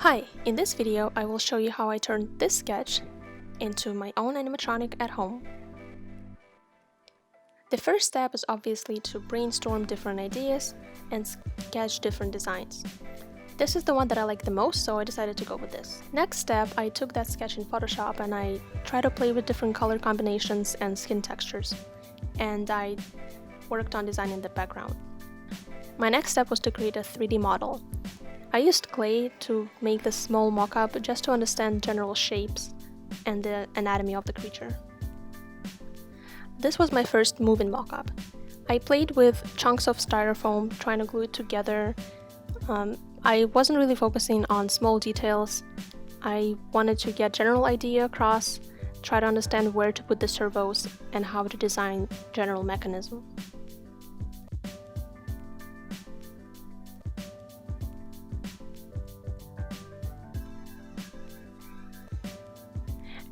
Hi, in this video I will show you how I turned this sketch into my own animatronic at home. The first step is obviously to brainstorm different ideas and sketch different designs. This is the one that I like the most, so I decided to go with this. Next step, I took that sketch in Photoshop and I tried to play with different color combinations and skin textures, and I worked on designing the background. My next step was to create a 3D model. I used clay to make this small mock-up just to understand general shapes and the anatomy of the creature. This was my first move-in mock-up. I played with chunks of styrofoam, trying to glue it together. I wasn't really focusing on small details. I wanted to get general idea across, try to understand where to put the servos, and how to design general mechanism.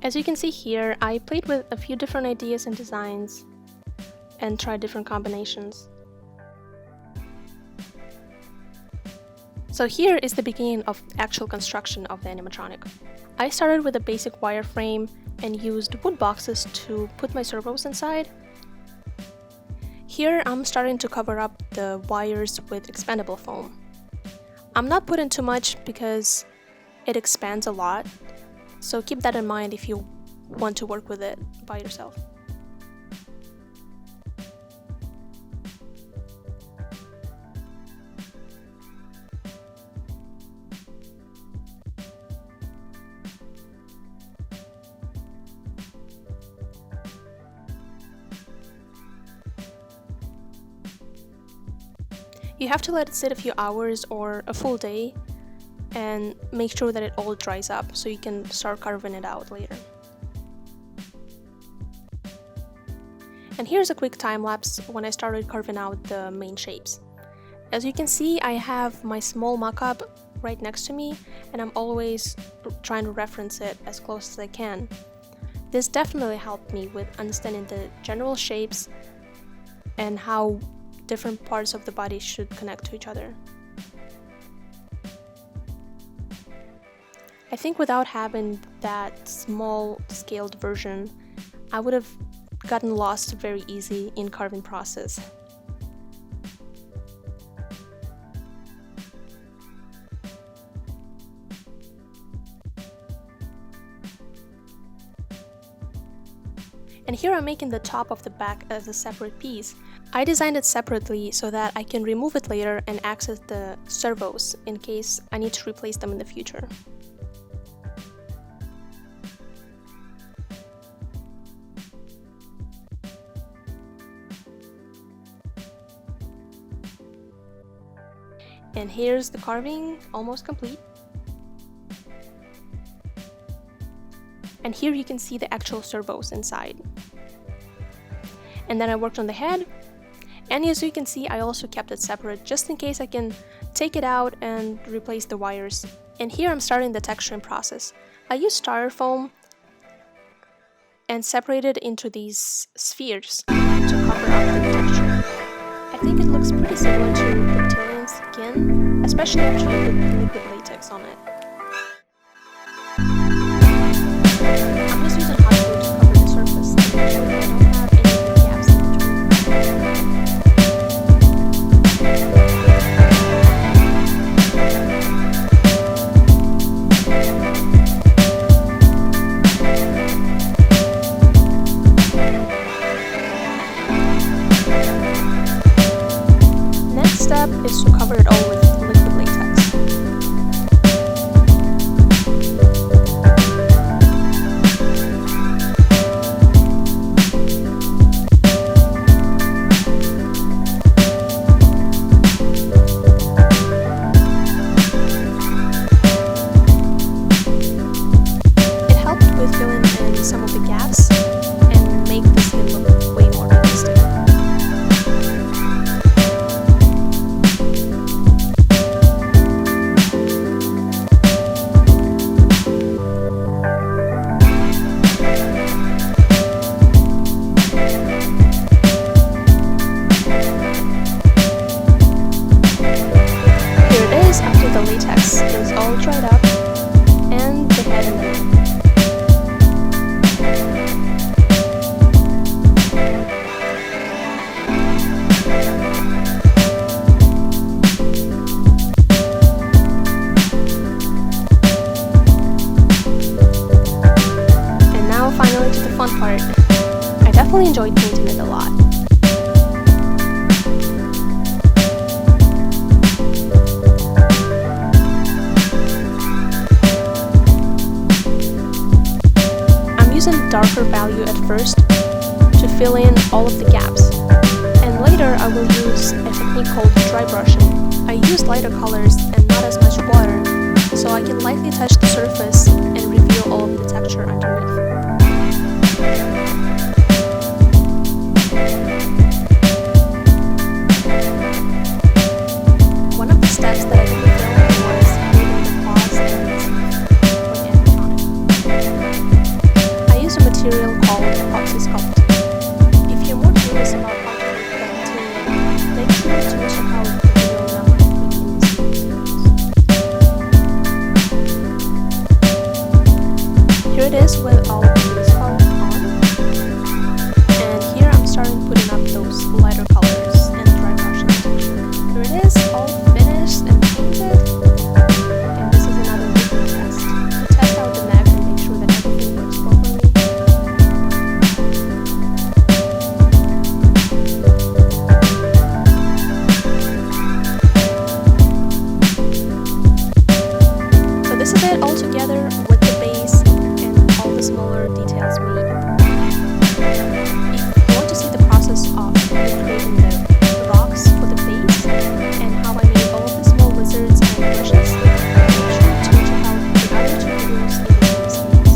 As you can see here, I played with a few different ideas and designs and tried different combinations. So here is the beginning of actual construction of the animatronic. I started with a basic wireframe and used wood boxes to put my servos inside. Here I'm starting to cover up the wires with expandable foam. I'm not putting too much because it expands a lot. So keep that in mind if you want to work with it by yourself. You have to let it sit a few hours or a full day and make sure that it all dries up so you can start carving it out later. And here's a quick time lapse when I started carving out the main shapes. As you can see, I have my small mock-up right next to me and I'm always trying to reference it as close as I can. This definitely helped me with understanding the general shapes and how different parts of the body should connect to each other. I think without having that small scaled version, I would have gotten lost very easy in carving process. And here I'm making the top of the back as a separate piece. I designed it separately so that I can remove it later and access the servos in case I need to replace them in the future. And here's the carving, almost complete. And here you can see the actual servos inside. And then I worked on the head. And as you can see, I also kept it separate just in case I can take it out and replace the wires. And here I'm starting the texturing process. I used styrofoam and separated into these spheres to cover up the texture. I think it looks pretty similar to reptilian skin, especially after you put liquid latex on it. I'm just using hot glue to cover the surface and make sure that I don't have any gaps in Step is to cover it all with liquid latex. darker value at first to fill in all of the gaps. And later I will use a technique called dry brushing. I use lighter colors and not as much water, so I can lightly touch the surface and reveal all of the texture underneath. One of the steps that I didn't film was creating the paws and the teeth with animatronic. I use a material called epoxy sculpt. If you're more curious about how to make that material, make sure to check out the video number 3 in this video. Here it is with all of the base color on, and here I'm starting putting up those lighter colors and dry brushing the texture. Here it is, all finished and painted, and this is another written test to test out the neck and make sure that everything works properly. So this is it all together with the base and all the smaller details made. If you want to see the process of creating the rocks for the base and how I made all of the small lizards and bushes, make sure to check out the other 2 videos in the series.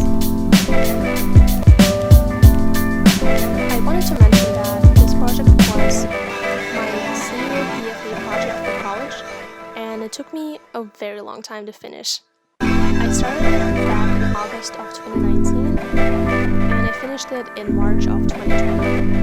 I wanted to mention that this project was my senior BFA project for college, and it took me a very long time to finish. I started it back in August of 2019, and I finished it in March of 2020.